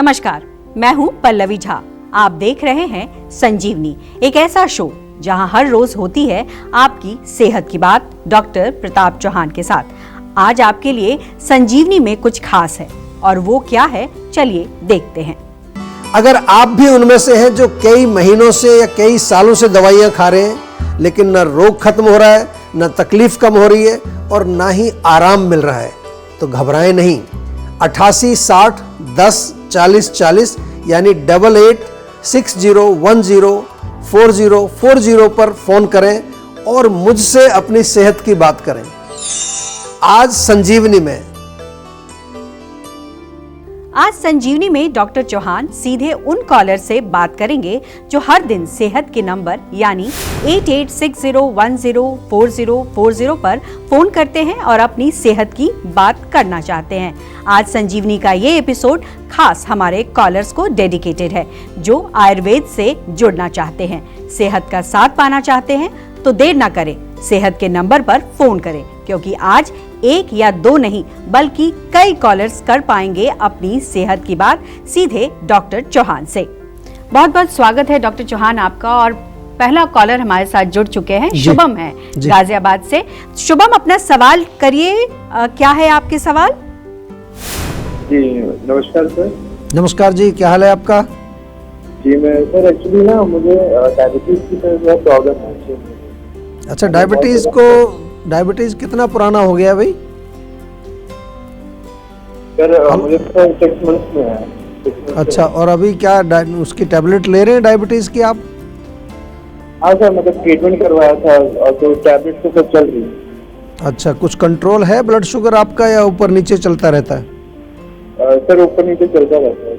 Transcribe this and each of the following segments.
नमस्कार, मैं हूं पल्लवी झा। आप देख रहे हैं संजीवनी, एक ऐसा शो जहां हर रोज होती है आपकी सेहत की बात डॉक्टर प्रताप चौहान के साथ। आज आपके लिए संजीवनी में कुछ खास है और वो क्या है, चलिए देखते हैं। अगर आप भी उनमें से हैं जो कई महीनों से या कई सालों से दवाइयां खा रहे हैं लेकिन न रोग खत्म हो रहा है, न तकलीफ कम हो रही है और ना ही आराम मिल रहा है, तो घबराएं नहीं। 88 60 10 40 40 यानी 8860104040 पर फोन करें और मुझसे अपनी सेहत की बात करें। आज संजीवनी में डॉक्टर चौहान सीधे उन कॉलर से बात करेंगे जो हर दिन सेहत के नंबर यानी 8860104040 पर फोन करते हैं और अपनी सेहत की बात करना चाहते हैं। आज संजीवनी का ये एपिसोड खास हमारे कॉलर्स को डेडिकेटेड है जो आयुर्वेद से जुड़ना चाहते हैं, सेहत का साथ पाना चाहते हैं। तो देर ना करें, सेहत के नंबर पर फोन करें, क्योंकि आज एक या दो नहीं बल्कि कई कॉलर्स कर पाएंगे अपनी सेहत की बात सीधे डॉक्टर चौहान से। बहुत बहुत स्वागत है डॉक्टर चौहान आपका। और पहला कॉलर हमारे साथ जुड़ चुके हैं, शुभम है गाजियाबाद से। शुभम, अपना सवाल करिए, क्या है आपके सवाल? जी नमस्कार सर। नमस्कार जी, क्या हाल है आपका? जी मैं सर एक्चुअली ना मुझे डायबिटीज की प्रॉब्लम है। अच्छा, डायबिटीज कितना पुराना हो गया भाई? सर मुझे 6 मंथ्स में है। अच्छा, और अभी क्या उसकी टैबलेट ले रहे हैं डायबिटीज की आप? हाँ सर, मतलब ट्रीटमेंट करवाया था और तो टैबलेट तो सब चल रही है। अच्छा, कुछ कंट्रोल है ब्लड शुगर आपका या ऊपर नीचे चलता रहता है? सर ऊपर नीचे चलता रहता है।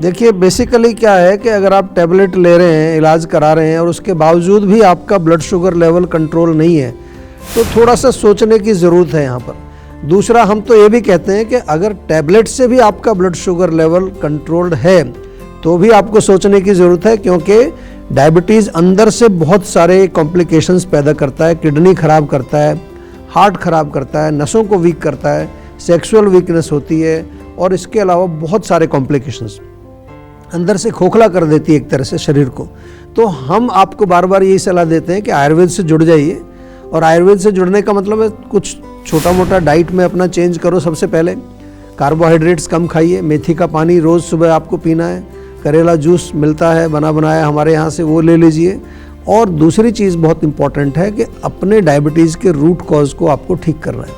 देखिए, बेसिकली क्या है कि अगर आप टैबलेट ले रहे हैं, इलाज करा रहे हैं और उसके बावजूद भी आपका ब्लड शुगर लेवल कंट्रोल नहीं है, तो थोड़ा सा सोचने की ज़रूरत है यहाँ पर। दूसरा, हम तो ये भी कहते हैं कि अगर टैबलेट से भी आपका ब्लड शुगर लेवल कंट्रोल्ड है तो भी आपको सोचने की ज़रूरत है, क्योंकि डायबिटीज़ अंदर से बहुत सारे कॉम्प्लिकेशंस पैदा करता है। किडनी खराब करता है, हार्ट खराब करता है, नसों को वीक करता है, सेक्सुअल वीकनेस होती है और इसके अलावा बहुत सारे कॉम्प्लिकेशंस अंदर से खोखला कर देती है एक तरह से शरीर को। तो हम आपको बार बार यही सलाह देते हैं कि आयुर्वेद से जुड़ जाइए। और आयुर्वेद से जुड़ने का मतलब है कुछ छोटा मोटा डाइट में अपना चेंज करो। सबसे पहले कार्बोहाइड्रेट्स कम खाइए, मेथी का पानी रोज़ सुबह आपको पीना है, करेला जूस मिलता है बना बनाया हमारे यहाँ से, वो ले लीजिए। और दूसरी चीज़ बहुत इंपॉर्टेंट है कि अपने डायबिटीज़ के रूट कॉज को आपको ठीक करना है,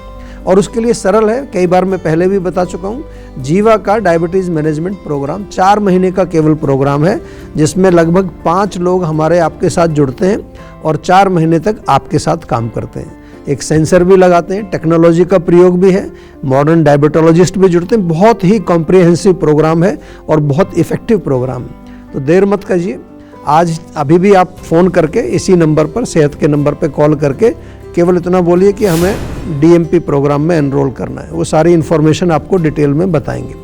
और उसके लिए सरल है, कई बार मैं पहले भी बता चुका हूँ, जीवा का डायबिटीज़ मैनेजमेंट प्रोग्राम 4 महीने का केवल प्रोग्राम है, जिसमें लगभग 5 लोग हमारे आपके साथ जुड़ते हैं और 4 महीने तक आपके साथ काम करते हैं। एक सेंसर भी लगाते हैं, टेक्नोलॉजी का प्रयोग भी है, मॉडर्न डायबिटोलॉजिस्ट भी जुड़ते हैं। बहुत ही कॉम्प्रिहेंसिव प्रोग्राम है और बहुत इफेक्टिव प्रोग्राम है। तो देर मत कीजिए, आज अभी भी आप फ़ोन करके इसी नंबर पर, सेहत के नंबर पर कॉल करके केवल इतना बोलिए कि हमें DMP प्रोग्राम में एनरोल करना है। वो सारी इन्फॉर्मेशन आपको डिटेल में बताएंगे।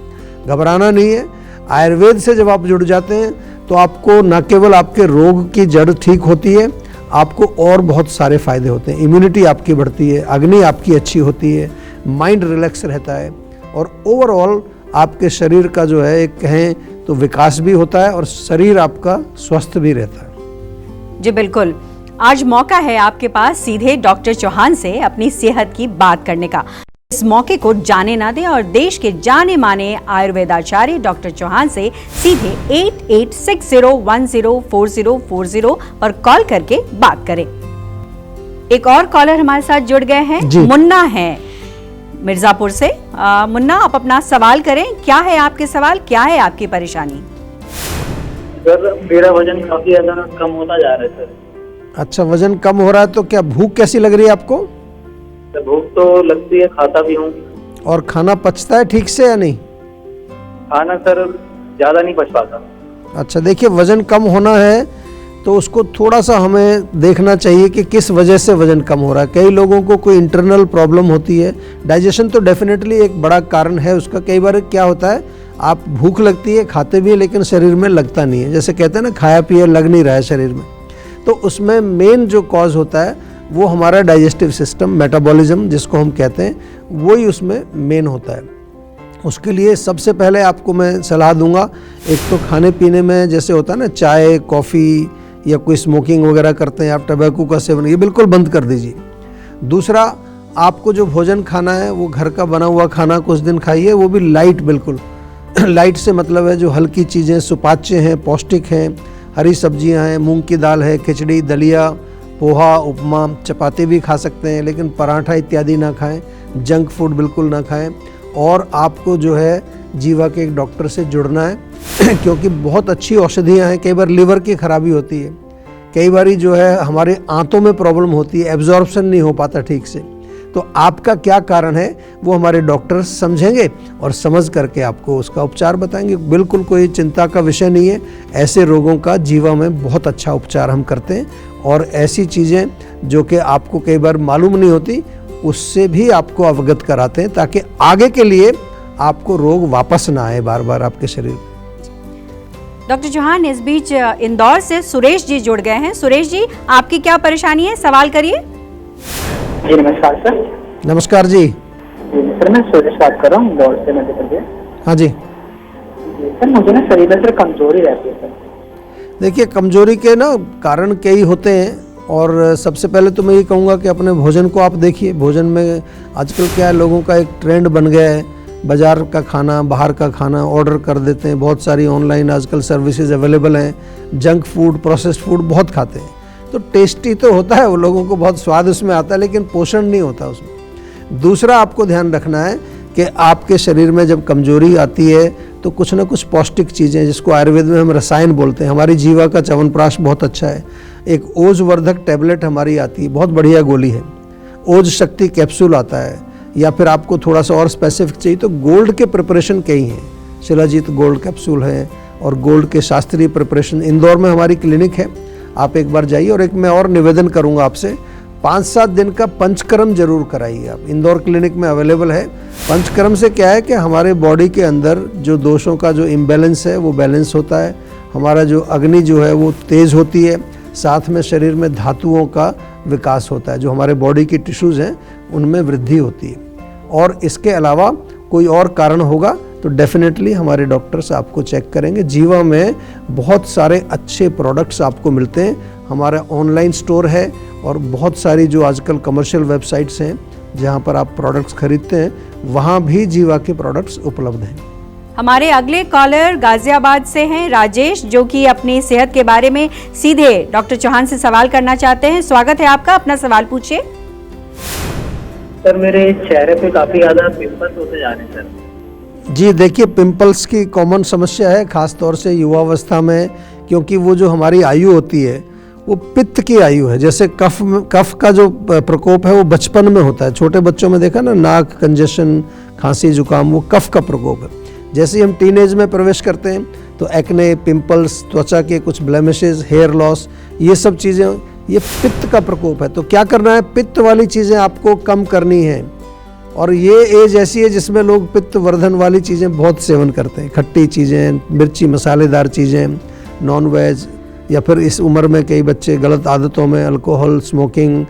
घबराना नहीं है। आयुर्वेद से जब आप जुड़ जाते हैं तो आपको न केवल आपके रोग की जड़ ठीक होती है, आपको और बहुत सारे फायदे होते हैं। इम्यूनिटी आपकी बढ़ती है, अग्नि आपकी अच्छी होती है, माइंड रिलैक्स रहता है और ओवरऑल आपके शरीर का जो है एक कहें तो विकास भी होता है और शरीर आपका स्वस्थ भी रहता है। जी बिल्कुल, आज मौका है आपके पास सीधे डॉक्टर चौहान से अपनी सेहत की बात करने का। इस मौके को जाने ना दें और देश के जाने माने आयुर्वेदाचार्य डॉक्टर चौहान से सीधे 8860104040 पर कॉल करके बात करें। एक और कॉलर हमारे साथ जुड़ गए हैं, मुन्ना है मिर्जापुर से। मुन्ना, आप अपना सवाल करें। क्या है आपके सवाल, क्या है आपकी परेशानी? सर मेरा वजन काफी ज्यादा कम होता जा रहा है सर। अच्छा, वजन कम हो रहा है तो क्या भूख कैसी लग रही है आपको? भूख तो लगती है, खाता भी हूँ। और खाना पचता है ठीक से या नहीं? खाना सर ज्यादा नहीं पच पाता। अच्छा, देखिए, वजन कम होना है तो उसको थोड़ा सा हमें देखना चाहिए कि किस वजह से वजन कम हो रहा है। कई लोगों को कोई इंटरनल प्रॉब्लम होती है। डाइजेशन तो डेफिनेटली एक बड़ा कारण है उसका। कई बार क्या होता है, आप भूख लगती है, खाते भी है, लेकिन शरीर में लगता नहीं है। जैसे कहते हैं ना, खाया पिया लग नहीं रहा है शरीर में। तो उसमें मेन जो कॉज होता है वो हमारा डाइजेस्टिव सिस्टम, मेटाबॉलिज्म जिसको हम कहते हैं, वही उसमें मेन होता है। उसके लिए सबसे पहले आपको मैं सलाह दूंगा, एक तो खाने पीने में जैसे होता है ना चाय कॉफ़ी या कोई स्मोकिंग वगैरह करते हैं आप, टबैको का सेवन ये बिल्कुल बंद कर दीजिए। दूसरा, आपको जो भोजन खाना है वो घर का बना हुआ खाना कुछ दिन खाइए, वो भी लाइट, बिल्कुल लाइट से मतलब है जो हल्की चीज़ें, सुपाच्य हैं, पौष्टिक हैं, हरी सब्जियां हैं, मूंग की दाल है, खिचड़ी, दलिया, पोहा, उपमा, चपाती भी खा सकते हैं, लेकिन पराठा इत्यादि ना खाएं, जंक फूड बिल्कुल ना खाएं। और आपको जो है जीवा के एक डॉक्टर से जुड़ना है क्योंकि बहुत अच्छी औषधियाँ हैं। कई बार लिवर की खराबी होती है, कई बार जो है हमारे आंतों में प्रॉब्लम होती है, एब्जॉर्प्शन नहीं हो पाता ठीक से, तो आपका क्या कारण है वो हमारे डॉक्टर समझेंगे और समझ करके आपको उसका उपचार बताएंगे। बिल्कुल कोई चिंता का विषय नहीं है, ऐसे रोगों का जीवा में बहुत अच्छा उपचार हम करते हैं। और ऐसी चीज़ें जो कि आपको कई बार मालूम नहीं होती उससे भी आपको अवगत कराते हैं ताकि आगे के लिए आपको रोग वापस ना आए बार बार आपके शरीर में। डॉक्टर चौहान, इस बीच इंदौर से सुरेश जी जुड़ गए हैं। सुरेश जी, आपकी क्या परेशानी है, सवाल करिए। जी नमस्कार सर। नमस्कार जी। सर मैं सुरेश बात कर रहा हूँ इंदौर से, मध्य प्रदेश। हाँ जी। सर मुझे ना शरीर में सर कमजोरी रहती है सर। देखिए, कमजोरी के ना कारण कई होते हैं और सबसे पहले तो मैं ये कहूँगा कि अपने भोजन को आप देखिए। भोजन में आजकल क्या है, लोगों का एक ट्रेंड बन गया है, बाज़ार का खाना, बाहर का खाना ऑर्डर कर देते हैं। बहुत सारी ऑनलाइन आजकल सर्विसेज अवेलेबल हैं। जंक फूड, प्रोसेस्ड फूड बहुत खाते हैं, तो टेस्टी तो होता है, वो लोगों को बहुत स्वाद उसमें आता है, लेकिन पोषण नहीं होता उसमें। दूसरा आपको ध्यान रखना है कि आपके शरीर में जब कमजोरी आती है तो कुछ ना कुछ पौष्टिक चीज़ें, जिसको आयुर्वेद में हम रसायन बोलते हैं, हमारी जीवा का च्यवनप्राश बहुत अच्छा है। एक ओजवर्धक टैबलेट हमारी आती है, बहुत बढ़िया गोली है। ओज शक्ति कैप्सूल आता है, या फिर आपको थोड़ा सा और स्पेसिफिक चाहिए तो गोल्ड के प्रिपरेशन कई हैं। शिलाजीत गोल्ड कैप्सूल है और गोल्ड के शास्त्रीय प्रिपरेशन। इंदौर में हमारी क्लिनिक है, आप एक बार जाइए। और एक मैं और निवेदन करूंगा आपसे, 5-7 दिन का पंचकर्म जरूर कराइए आप। इंदौर क्लिनिक में अवेलेबल है। पंचकर्म से क्या है कि हमारे बॉडी के अंदर जो दोषों का जो इम्बैलेंस है वो बैलेंस होता है, हमारा जो अग्नि जो है वो तेज़ होती है, साथ में शरीर में धातुओं का विकास होता है, जो हमारे बॉडी की टिश्यूज़ हैं उनमें वृद्धि होती है। और इसके अलावा कोई और कारण होगा तो डेफिनेटली हमारे डॉक्टर्स आपको चेक करेंगे। जीवा में बहुत सारे अच्छे प्रोडक्ट्स आपको मिलते हैं। हमारा ऑनलाइन स्टोर है और बहुत सारी जो आजकल कमर्शियल वेबसाइट्स हैं जहां पर आप प्रोडक्ट्स खरीदते हैं, वहां भी जीवा के प्रोडक्ट्स उपलब्ध हैं। हमारे अगले कॉलर गाजियाबाद से हैं राजेश, जो कि अपनी सेहत के बारे में सीधे डॉक्टर चौहान से सवाल करना चाहते हैं। स्वागत है आपका, अपना सवाल पूछिए। सर मेरे चेहरे पे काफी ज्यादा पिंपल्स होते जा रहे हैं सर। जी देखिए, पिंपल्स की कॉमन समस्या है, खास तौर से युवावस्था में, क्योंकि वो जो हमारी आयु होती है वो पित्त की आयु है। जैसे कफ का जो प्रकोप है वो बचपन में होता है। छोटे बच्चों में देखा ना, नाक कंजेशन, खांसी, जुकाम, वो कफ का प्रकोप है। जैसे ही हम टीनेज में प्रवेश करते हैं तो एक्ने, पिंपल्स, त्वचा के कुछ ब्लेमिशेस, हेयर लॉस, ये सब चीज़ें, ये पित्त का प्रकोप है। तो क्या करना है, पित्त वाली चीज़ें आपको कम करनी है। और ये एज ऐसी है जिसमें लोग पित्त वर्धन वाली चीज़ें बहुत सेवन करते हैं, खट्टी चीज़ें, मिर्ची मसालेदार चीज़ें, नॉन वेज, या फिर इस उम्र में कई बच्चे गलत आदतों में, अल्कोहल, स्मोकिंग,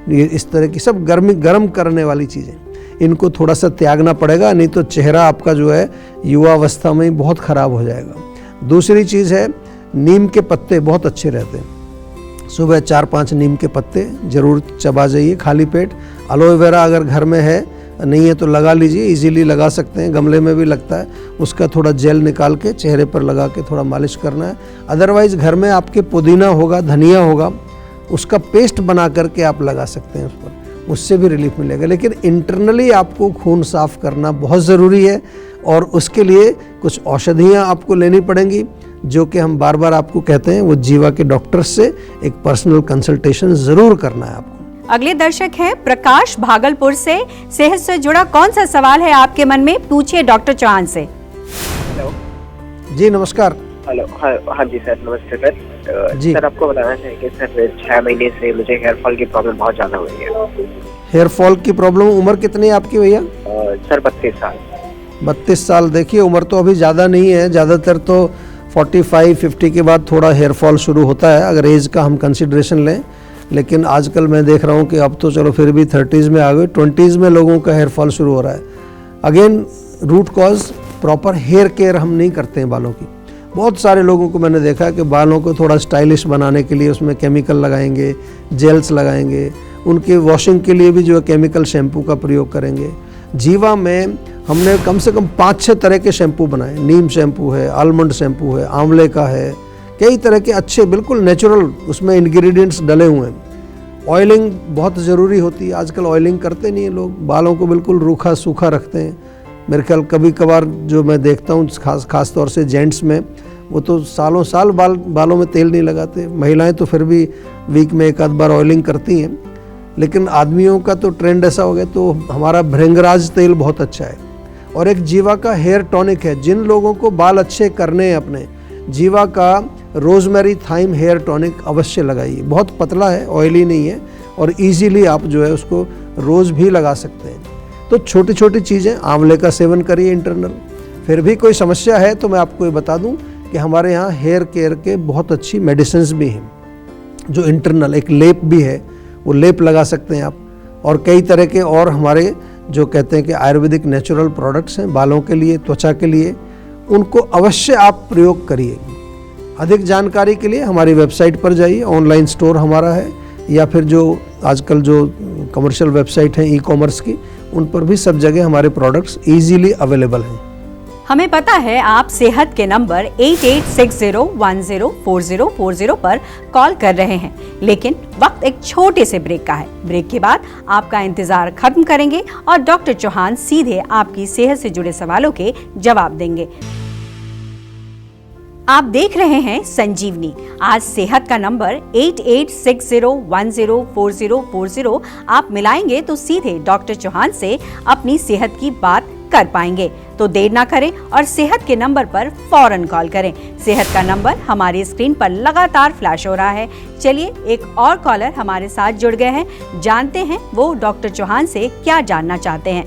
ये इस तरह की सब गर्म करने वाली चीज़ें, इनको थोड़ा सा त्यागना पड़ेगा, नहीं तो चेहरा आपका जो है युवावस्था में बहुत ख़राब हो जाएगा। दूसरी चीज़ है, नीम के पत्ते बहुत अच्छे रहते हैं। सुबह 4-5 नीम के पत्ते जरूर चबा जाइए खाली पेट। एलोवेरा अगर घर में है, नहीं है तो लगा लीजिए, इजीली लगा सकते हैं, गमले में भी लगता है। उसका थोड़ा जेल निकाल के चेहरे पर लगा के थोड़ा मालिश करना है। अदरवाइज़ घर में आपके पुदीना होगा, धनिया होगा, उसका पेस्ट बना करके आप लगा सकते हैं उस पर, उससे भी रिलीफ मिलेगा। लेकिन इंटरनली आपको खून साफ करना बहुत ज़रूरी है और उसके लिए कुछ औषधियाँ आपको लेनी पड़ेंगी, जो कि हम बार बार आपको कहते हैं, वो जीवा के डॉक्टर से एक पर्सनल कंसल्टेशन ज़रूर करना है आपको। अगले दर्शक हैं प्रकाश भागलपुर से। सेहत से जुड़ा कौन सा सवाल है आपके मन में, पूछिए डॉक्टर चौहान से। हेलो जी नमस्कार। हेलो, हाँ जी सर, नमस्ते सर। जी सर आपको बताना है कि सर 6 महीने से मुझे हेयर फॉल की प्रॉब्लम बहुत ज़्यादा हो रही है। हेयर फॉल की प्रॉब्लम, उम्र कितनी है आपकी भैया? सर 32 साल। 32 साल। देखिए, उम्र तो अभी ज़्यादा नहीं है, ज़्यादातर तो 45-50 के बाद थोड़ा हेयर फॉल शुरू होता है, अगर एज का हम कंसिडरेशन लें। लेकिन आजकल मैं देख रहा हूँ कि अब तो चलो फिर भी 30s में आ गए, 20s में लोगों का हेयर फॉल शुरू हो रहा है। Again root cause proper hair care हम नहीं करते हैं बालों की। बहुत सारे लोगों को मैंने देखा है कि बालों को थोड़ा स्टाइलिश बनाने के लिए उसमें केमिकल लगाएंगे, जेल्स लगाएंगे, उनके वॉशिंग के लिए भी जो है केमिकल शैम्पू का प्रयोग करेंगे। जीवा में हमने कम से कम 5-6 तरह के शैम्पू बनाए। नीम शैम्पू है, आलमंड शैम्पू है, आंवले का है, कई तरह के अच्छे बिल्कुल नेचुरल उसमें इंग्रेडिएंट्स डले हुए हैं। ऑयलिंग बहुत ज़रूरी होती है। आजकल ऑयलिंग करते नहीं हैं लोग, बालों को बिल्कुल रूखा सूखा रखते हैं। मेरे ख्याल कभी कभार जो मैं देखता हूँ खास तौर से जेंट्स में, वो तो सालों साल बालों में तेल नहीं लगाते। महिलाएं तो फिर भी वीक में एक आध बार ऑयलिंग करती हैं, लेकिन आदमियों का तो ट्रेंड ऐसा हो गया। तो हमारा भृंगराज तेल बहुत अच्छा है और एक जीवा का हेयर टॉनिक है। जिन लोगों को बाल अच्छे करने हैं अपने, जीवा का रोजमेरी थाइम हेयर टॉनिक अवश्य लगाइए। बहुत पतला है, ऑयली नहीं है और इजीली आप जो है उसको रोज़ भी लगा सकते हैं। तो छोटी छोटी चीज़ें, आंवले का सेवन करिए इंटरनल। फिर भी कोई समस्या है तो मैं आपको ये बता दूं कि हमारे यहाँ हेयर केयर के बहुत अच्छी मेडिसिन्स भी हैं, जो इंटरनल एक लेप भी है, वो लेप लगा सकते हैं आप। और कई तरह के और हमारे जो कहते हैं कि आयुर्वेदिक नेचुरल प्रोडक्ट्स हैं बालों के लिए, त्वचा के लिए, उनको अवश्य आप प्रयोग करिए। अधिक जानकारी के लिए हमारी वेबसाइट पर जाइए, ऑनलाइन स्टोर हमारा है, या फिर जो आजकल जो कमर्शियल वेबसाइट हैं ई कॉमर्स की, उन पर भी सब जगह हमारे प्रोडक्ट्स इजीली अवेलेबल हैं। हमें पता है आप सेहत के नंबर 8860104040 पर कॉल कर रहे हैं, लेकिन वक्त एक छोटे से ब्रेक का है। ब्रेक के बाद आपका इंतजार खत्म करेंगे और डॉक्टर चौहान सीधे आपकी सेहत से जुड़े सवालों के जवाब देंगे। आप देख रहे हैं संजीवनी। आज सेहत का नंबर 8860104040 आप मिलाएंगे तो सीधे डॉक्टर चौहान से अपनी सेहत की बात कर पाएंगे। तो देर ना करें और सेहत के नंबर पर फौरन कॉल करें। सेहत का नंबर हमारी स्क्रीन पर लगातार फ्लैश हो रहा है। चलिए एक और कॉलर हमारे साथ जुड़ गए हैं, जानते हैं वो डॉक्टर चौहान से क्या जानना चाहते हैं।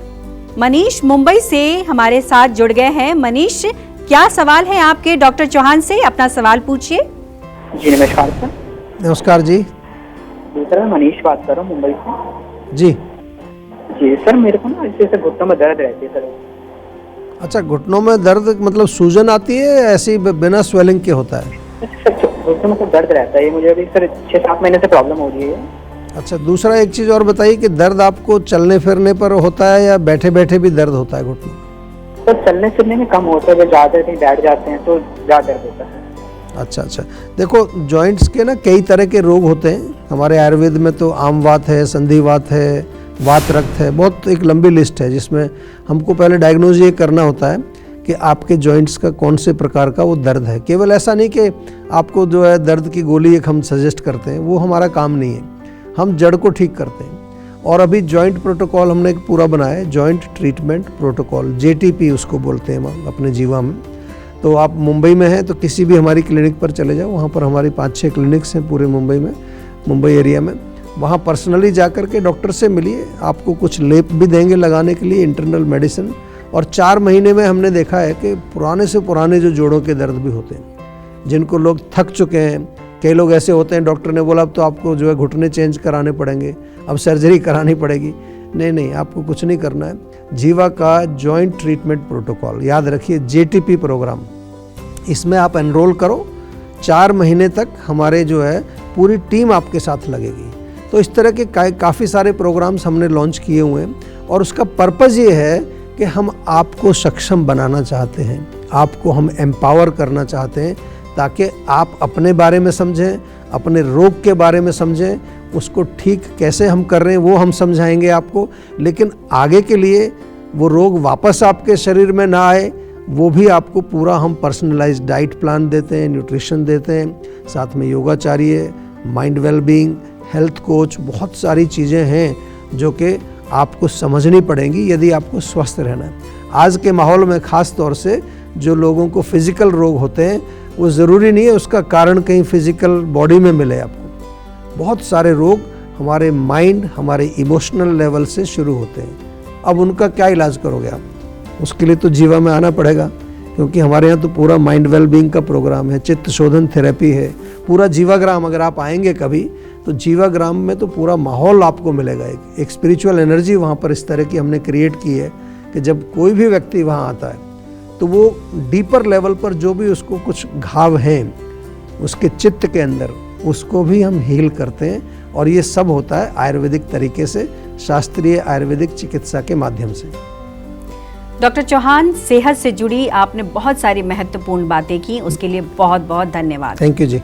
मनीष मुंबई से हमारे साथ जुड़ गए हैं। मनीष, क्या सवाल है आपके डॉक्टर चौहान से? अपना सवाल पूछिए। जी नमस्कार सर। नमस्कार जी। सर मैं मनीष बात कर रहा हूँ मुंबई से। जी जी सर, मेरे को ना ऐसे घुटनों में दर्द रहती है सर। अच्छा, घुटनों में दर्द मतलब सूजन आती है या ऐसे ही बिना स्वेलिंग के होता है? घुटनों में दर्द रहता है, मुझे अभी सर 6-7 महीने से प्रॉब्लम हो रही है। अच्छा, दूसरा एक चीज़ और बताइए कि दर्द आपको चलने फिरने पर होता है या बैठे बैठे भी दर्द होता है घुटनों? सर चलने फिरने में कम होता है, जब ज़्यादा कहीं बैठ जाते हैं तो ज़्यादा दर्द होता है। अच्छा, देखो जॉइंट्स के ना कई तरह के रोग होते हैं। हमारे आयुर्वेद में तो आमवात है, संधिवात है, वात रक्त है, बहुत एक लंबी लिस्ट है, जिसमें हमको पहले डायग्नोज ये करना होता है कि आपके जॉइंट्स का कौन से प्रकार का वो दर्द है। केवल ऐसा नहीं कि आपको जो है दर्द की गोली एक हम सजेस्ट करते हैं, वो हमारा काम नहीं है। हम जड़ को ठीक करते हैं। और अभी जॉइंट प्रोटोकॉल हमने एक पूरा बनाया है, जॉइंट ट्रीटमेंट प्रोटोकॉल, JTP उसको बोलते हैं हम अपने जीवा में। तो आप मुंबई में हैं तो किसी भी हमारी क्लिनिक पर चले जाओ, वहाँ पर हमारी 5-6 क्लिनिक्स हैं पूरे मुंबई में, मुंबई एरिया में। वहाँ पर्सनली जा कर के डॉक्टर से मिलिए, आपको कुछ लेप भी देंगे लगाने के लिए, इंटरनल मेडिसिन। और 4 महीने में हमने देखा है कि पुराने से पुराने जो जोड़ों के दर्द भी होते हैं, जिनको लोग थक चुके हैं, कई लोग ऐसे होते हैं डॉक्टर ने बोला अब तो आपको जो है घुटने चेंज कराने पड़ेंगे, अब सर्जरी करानी पड़ेगी। नहीं, आपको कुछ नहीं करना है। जीवा का जॉइंट ट्रीटमेंट प्रोटोकॉल, याद रखिए JTP प्रोग्राम, इसमें आप एनरोल करो। 4 महीने तक हमारे जो है पूरी टीम आपके साथ लगेगी। तो इस तरह के काफ़ी सारे प्रोग्राम्स हमने लॉन्च किए हुए हैं और उसका पर्पज़ ये है कि हम आपको सक्षम बनाना चाहते हैं, आपको हम एम्पावर करना चाहते हैं, ताकि आप अपने बारे में समझें, अपने रोग के बारे में समझें, उसको ठीक कैसे हम कर रहे हैं वो हम समझाएंगे आपको। लेकिन आगे के लिए वो रोग वापस आपके शरीर में ना आए, वो भी आपको पूरा हम पर्सनलाइज्ड डाइट प्लान देते हैं, न्यूट्रिशन देते हैं, साथ में योगाचार्य, माइंड वेलबींग, हेल्थ कोच, बहुत सारी चीज़ें हैं जो कि आपको समझनी पड़ेंगी यदि आपको स्वस्थ रहना है। आज के माहौल में ख़ास तौर से जो लोगों को फिज़िकल रोग होते हैं, वो ज़रूरी नहीं है उसका कारण कहीं फिज़िकल बॉडी में मिले आपको। बहुत सारे रोग हमारे माइंड, हमारे इमोशनल लेवल से शुरू होते हैं। अब उनका क्या इलाज करोगे आप? उसके लिए तो जीवा में आना पड़ेगा, क्योंकि हमारे यहाँ तो पूरा माइंड वेलबींग का प्रोग्राम है, चित्त शोधन थेरेपी है, पूरा जीवाग्राम। अगर आप आएंगे कभी तो जीवाग्राम में तो पूरा माहौल आपको मिलेगा, एक स्पिरिचुअल एनर्जी वहाँ पर इस तरह की हमने क्रिएट की है कि जब कोई भी व्यक्ति वहाँ आता है तो वो डीपर लेवल पर जो भी उसको कुछ घाव हैं उसके चित्त के अंदर, उसको भी हम हील करते हैं। और ये सब होता है आयुर्वेदिक तरीके से, शास्त्रीय आयुर्वेदिक चिकित्सा के माध्यम से। डॉक्टर चौहान, सेहत से जुड़ी आपने बहुत सारी महत्वपूर्ण बातें की, उसके लिए बहुत बहुत धन्यवाद। थैंक यू जी।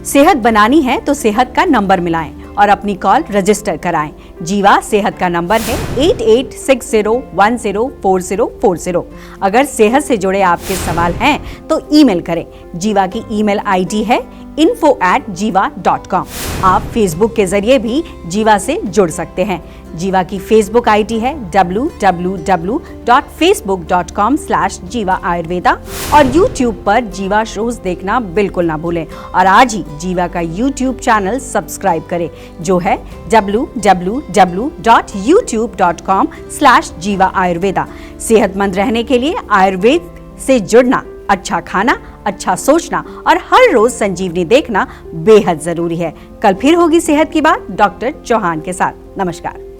सेहत बनानी है तो सेहत का नंबर मिलाएं और अपनी कॉल रजिस्टर कराएं। जीवा सेहत का नंबर है 8860104040। अगर सेहत से जुड़े आपके सवाल हैं तो ईमेल करें। जीवा की ईमेल आईडी है info@jiva.com। आप फेसबुक के जरिए भी जीवा से जुड़ सकते हैं। जीवा की फेसबुक आईडी है www.facebook.com/जीवा आयुर्वेदा और YouTube पर जीवा शोज देखना बिल्कुल ना भूलें। और आज ही जीवा का YouTube चैनल सब्सक्राइब करें जो है www.youtube.com/जीवा आयुर्वेदा। सेहतमंद रहने के लिए आयुर्वेद से जुड़ना, अच्छा खाना, अच्छा सोचना और हर रोज संजीवनी देखना बेहद जरूरी है। कल फिर होगी सेहत की बात डॉक्टर चौहान के साथ। नमस्कार।